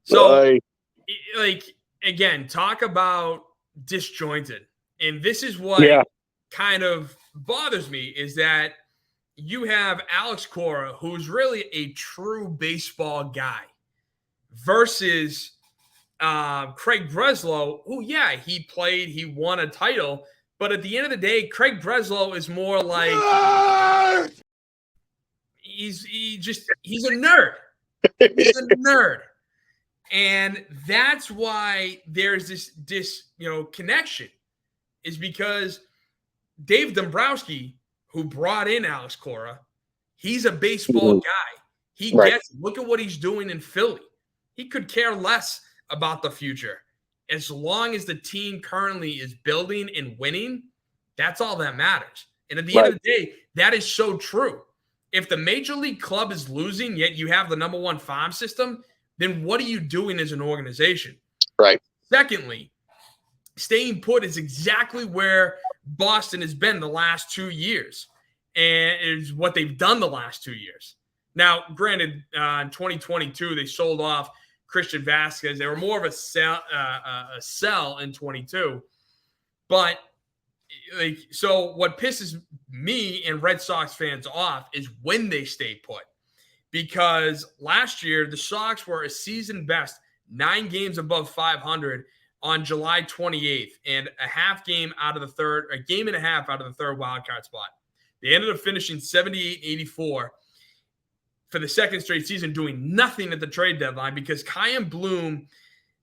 So, Bye. like, again, talk about disjointed. And this is what kind of bothers me is that you have Alex Cora, who's really a true baseball guy, versus Craig Breslow, who, yeah, he played, he won a title. But at the end of the day, Craig Breslow is more like he's a nerd. He's a nerd. And that's why there's this connection, is because Dave Dombrowski, who brought in Alex Cora, he's a baseball guy. He gets, look at what he's doing in Philly. He could care less about the future. As long as the team currently is building and winning, that's all that matters. And at the end of the day, that is so true. If the major league club is losing, yet you have the number one farm system, then what are you doing as an organization? Right. Secondly, staying put is exactly where Boston has been the last 2 years, and is what they've done the last 2 years. Now, granted, in 2022, they sold off Christian Vasquez. They were more of a sell in 22. But, so what pisses me and Red Sox fans off is when they stay put. Because last year, the Sox were a season best 9 games above 500 on July 28th, and a game and a half out of the third wildcard spot. They ended up finishing 78-84 for the second straight season, doing nothing at the trade deadline because Chaim Bloom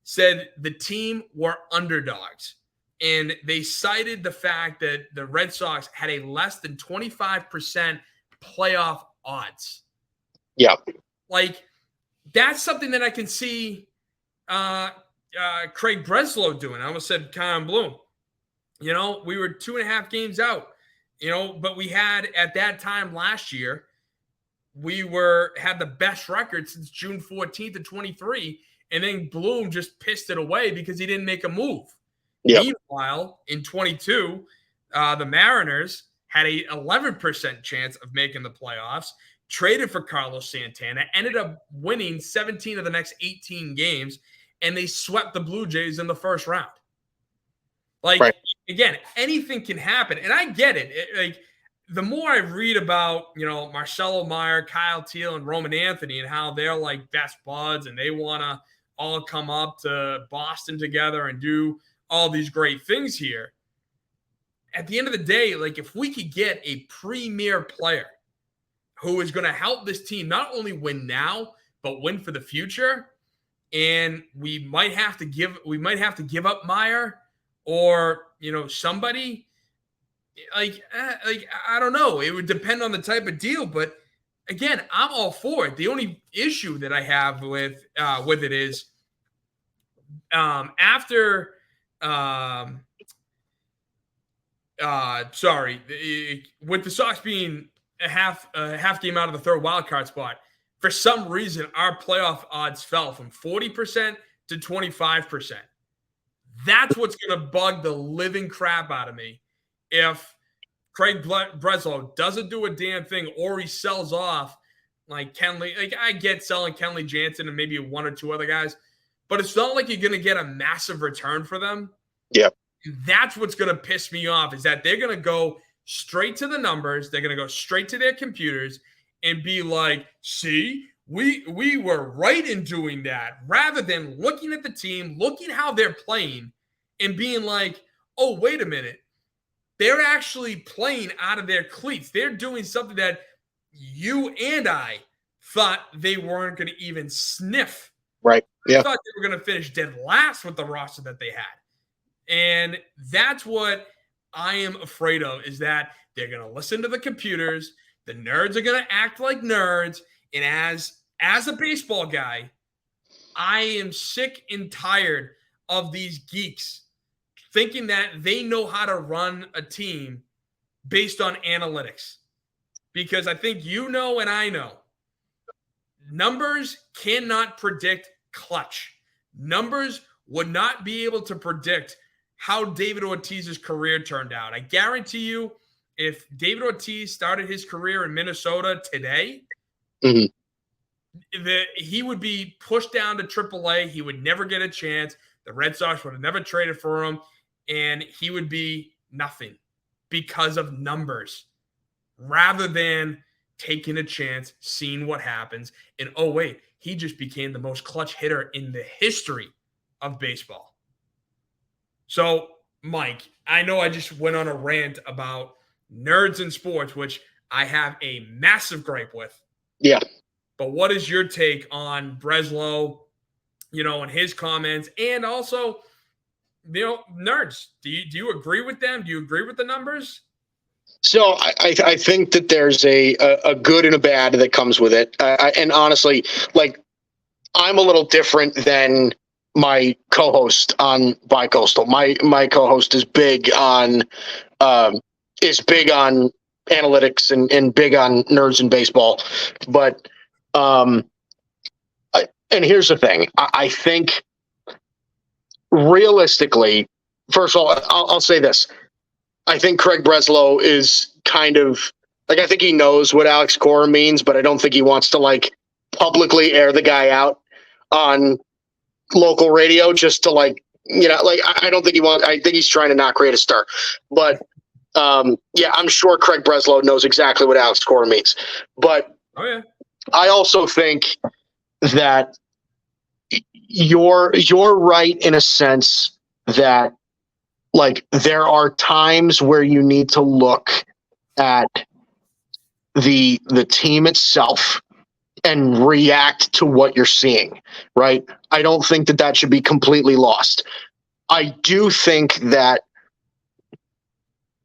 said the team were underdogs. And they cited the fact that the Red Sox had a less than 25% playoff odds. Yeah. Like, that's something that I can see Craig Breslow doing. I almost said Chaim Bloom. We were 2.5 games out, but we had, at that time last year, we had the best record since June 14th of 23, and then Bloom just pissed it away because he didn't make a move. Yep. Meanwhile, in 22, the Mariners had a 11% chance of making the playoffs, traded for Carlos Santana, ended up winning 17 of the next 18 games, and they swept the Blue Jays in the first round. Again, anything can happen. And I get it. The more I read about, Marcelo Meyer, Kyle Teal, and Roman Anthony, and how they're like best buds and they want to all come up to Boston together and do all these great things here. At the end of the day, if we could get a premier player who is going to help this team not only win now, but win for the future, and we might have to give up Meyer or somebody. I don't know. It would depend on the type of deal, but again, I'm all for it. The only issue that I have with it is after with the Sox being a half game out of the third wild card spot, for some reason our playoff odds fell from 40% to 25%. That's what's going to bug the living crap out of me. If Craig Breslow doesn't do a damn thing, or he sells off like Kenley, I get selling Kenley Jansen and maybe one or two other guys, but it's not like you're going to get a massive return for them. Yeah. That's what's going to piss me off, is that they're going to go straight to the numbers. They're going to go straight to their computers and be like, see, we were right in doing that, rather than looking at the team, looking how they're playing, and being like, oh, wait a minute. They're actually playing out of their cleats. They're doing something that you and I thought they weren't going to even sniff. Right. Yeah. I thought they were going to finish dead last with the roster that they had. And that's what I am afraid of, is that they're going to listen to the computers. The nerds are going to act like nerds. And as a baseball guy, I am sick and tired of these geeks thinking that they know how to run a team based on analytics. Because I think and I know, numbers cannot predict clutch. Numbers would not be able to predict how David Ortiz's career turned out. I guarantee you, if David Ortiz started his career in Minnesota today, he would be pushed down to AAA. He would never get a chance. The Red Sox would have never traded for him, and he would be nothing because of numbers rather than taking a chance, seeing what happens. And, oh, wait, he just became the most clutch hitter in the history of baseball. So, Mike, I know I just went on a rant about nerds in sports, which I have a massive gripe with. Yeah. But what is your take on Breslow, and his comments, and also, nerds? Do you agree with them? Do you agree with the numbers? So I think that there's a good and a bad that comes with it. And honestly, like, I'm a little different than my co-host on Bicoastal. My co-host is big on analytics and big on nerds in baseball. But and here's the thing. I think realistically, first of all, I'll say this. I think Craig Breslow is kind of like, I think he knows what Alex Cora means, but I don't think he wants to like publicly air the guy out on local radio just to like, I don't think I think he's trying to not create a stir. But yeah, I'm sure Craig Breslow knows exactly what Alex Cora means. But I also think that you're right in a sense that, like, there are times where you need to look at the team itself and react to what you're seeing, right? I don't think that should be completely lost. I do think that,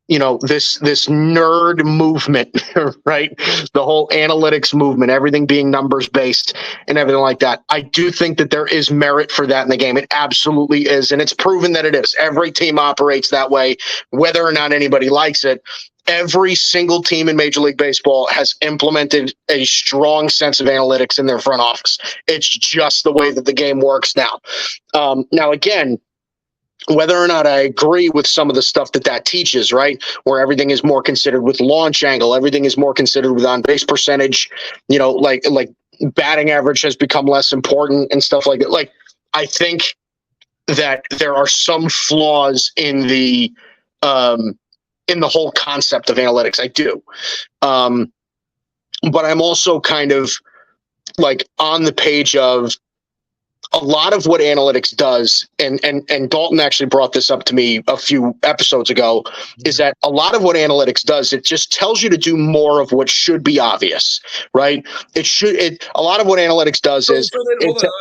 this nerd movement, right? The whole analytics movement, everything being numbers based and everything like that. I do think that there is merit for that in the game. It absolutely is. And it's proven that it is. Every team operates that way, whether or not anybody likes it. Every single team in Major League Baseball has implemented a strong sense of analytics in their front office. It's just the way that the game works now. Now, again, whether or not I agree with some of the stuff that teaches, right, where everything is more considered with launch angle, everything is more considered with on-base percentage, like batting average has become less important and stuff like that. Like, I think that there are some flaws in the whole concept of analytics. I do. But I'm also kind of like on the page of a lot of what analytics does, and Dalton actually brought this up to me a few episodes ago, is that a lot of what analytics does, it just tells you to do more of what should be obvious, right? A lot of what analytics does is... Hold on.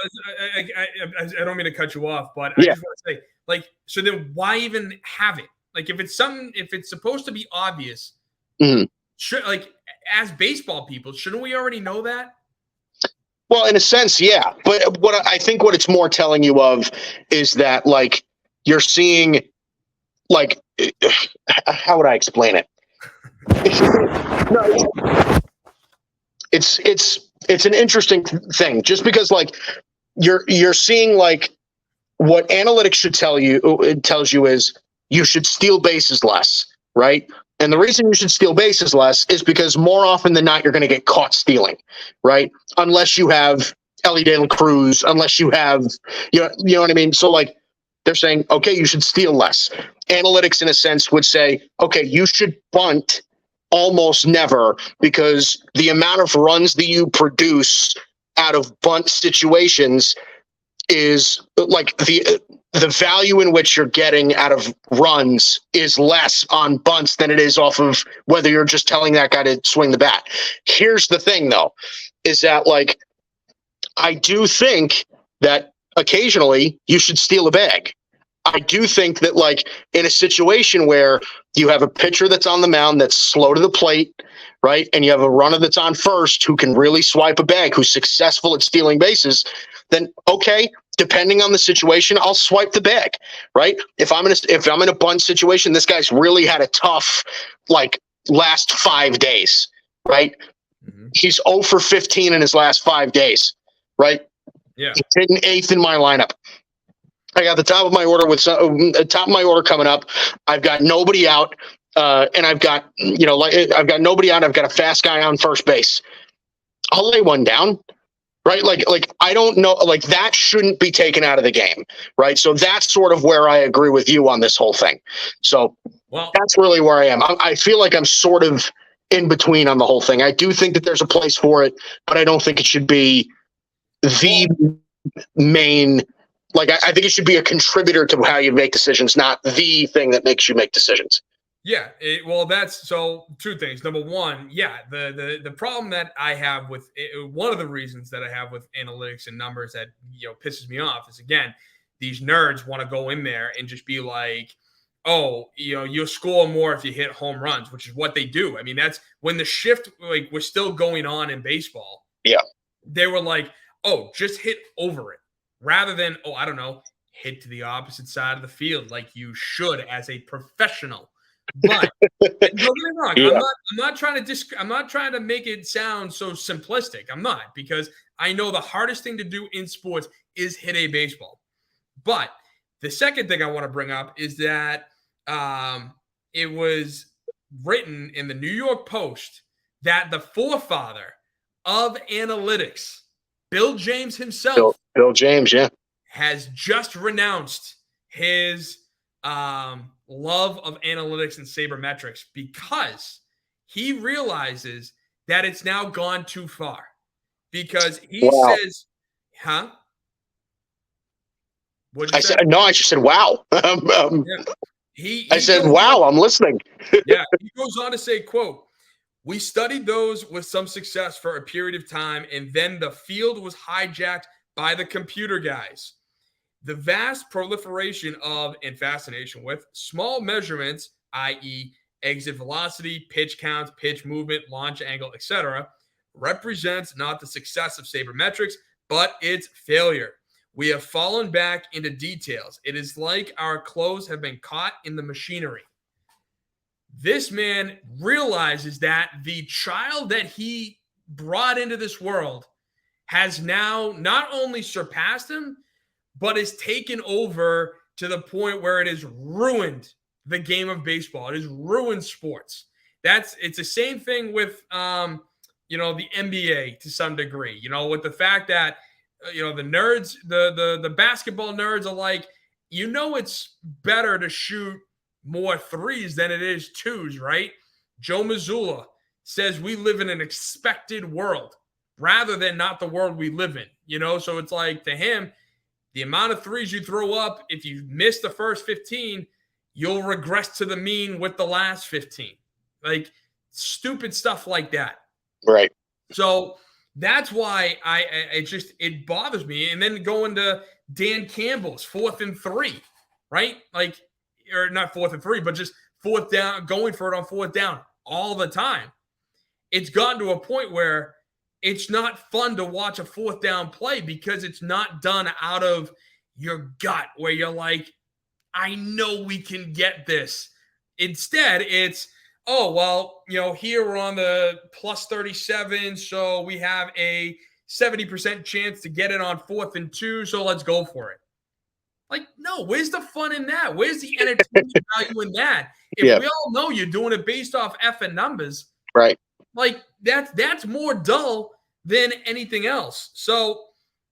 I don't mean to cut you off, but I just want to say, like, so then why even have it? Like, if it's supposed to be obvious, should, as baseball people, shouldn't we already know that? Well, in a sense, yeah. But what it's more telling you of is that, like, you're seeing, like, how would I explain it? It's an interesting thing, just because, like, you're seeing, like, what analytics should tell you. It tells you is you should steal bases less, right? And the reason you should steal bases less is because more often than not, you're going to get caught stealing, right? Unless you have Ellie De La Cruz, unless you have, you know what I mean? So, like, they're saying, okay, you should steal less. Analytics, in a sense, would say, okay, you should bunt almost never, because the amount of runs that you produce out of bunt situations is like the value in which you're getting out of runs is less on bunts than it is off of whether you're just telling that guy to swing the bat. Here's the thing, though, is that, like, I do think that occasionally you should steal a bag. I do think that, like, in a situation where you have a pitcher that's on the mound that's slow to the plate, right, and you have a runner that's on first who can really swipe a bag, who's successful at stealing bases, then okay, depending on the situation, I'll swipe the bag, right? If I'm in a bunt situation, this guy's really had a tough, like, last 5 days, right? Mm-hmm. He's 0 for 15 in his last 5 days, right? Yeah, he's hitting 8th in my lineup. I got the top of my order coming up. I've got nobody out, and I've got nobody out. I've got a fast guy on first base. I'll lay one down, right? Like I don't know, like that shouldn't be taken out of the game, right? So that's sort of where I agree with you on this whole thing. So that's really where I am. I feel like I'm sort of in between on the whole thing. I do think that there's a place for it, but I don't think it should be the main. Like I think it should be a contributor to how you make decisions, not the thing that makes you make decisions. Yeah, that's so two things. Number one, yeah, the problem that I have with it, one of the reasons that I have with analytics and numbers that pisses me off is, again, these nerds want to go in there and just be like, oh, you'll score more if you hit home runs, which is what they do. I mean, that's when the shift was still going on in baseball. Yeah, they were like, oh, just hit over it, rather than, oh, I don't know, hit to the opposite side of the field like you should as a professional. But don't get me wrong, yeah. I'm not trying to make it sound so simplistic. I'm not, because I know the hardest thing to do in sports is hit a baseball. But the second thing I want to bring up is that it was written in the New York Post that the forefather of analytics, Bill James himself, Bill James, yeah, has just renounced his love of analytics and sabermetrics because he realizes that it's now gone too far. Because he says, huh? I said, no, I just said, wow. He I said, wow, I'm listening. Yeah, he goes on to say, quote, "We studied those with some success for a period of time, and then the field was hijacked by the computer guys. The vast proliferation of and fascination with small measurements, i.e. exit velocity, pitch counts, pitch movement, launch angle, etc., represents not the success of sabermetrics, but its failure. We have fallen back into details. It is like our clothes have been caught in the machinery." This man realizes that the child that he brought into this world has now not only surpassed him, but is taken over to the point where it has ruined the game of baseball. It has ruined sports. It's the same thing with the NBA to some degree. With the fact that the nerds, the basketball nerds are like, it's better to shoot more threes than it is twos, right? Joe Mazzulla says we live in an expected world rather than not the world we live in. So it's like, to him, the amount of threes you throw up, if you miss the first 15, you'll regress to the mean with the last 15. Like, stupid stuff like that. Right. So that's why it bothers me. And then going to Dan Campbell's 4th and 3, right? Like, or not 4th and 3, but just 4th down, going for it on 4th down all the time. It's gotten to a point where it's not fun to watch a 4th down play because it's not done out of your gut where you're like, I know we can get this. Instead, it's, oh, well, here we're on the plus 37, so we have a 70% chance to get it on 4th and 2, so let's go for it. Like, no, where's the fun in that? Where's the entertainment value in that? If we all know you're doing it based off effing numbers, right? Like, that's more dull than anything else. So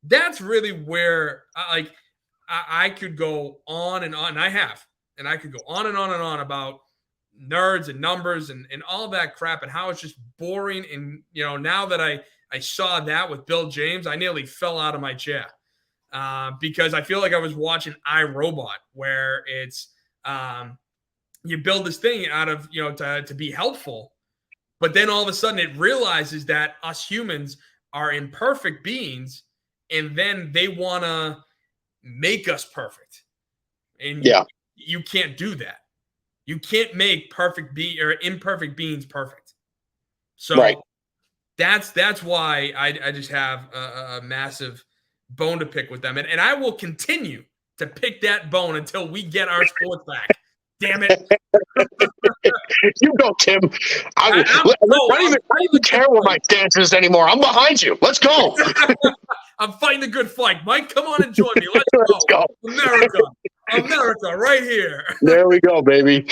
that's really where I could go on and on, and I have. And I could go on and on and on about nerds and numbers and all that crap and how it's just boring. And, now that I saw that with Bill James, I nearly fell out of my chair. Because I feel like I was watching iRobot, where it's you build this thing out of to be helpful, but then all of a sudden it realizes that us humans are imperfect beings, and then they want to make us perfect, and you can't do that. You can't make imperfect beings perfect. So that's why I just have a massive bone to pick with them, and I will continue to pick that bone until we get our sports back. Damn it! You go, Tim. I don't even care what my stance is anymore. I'm behind you. Let's go. I'm fighting the good fight, Mike. Come on and join me. Let's go. America, right here. There we go, baby.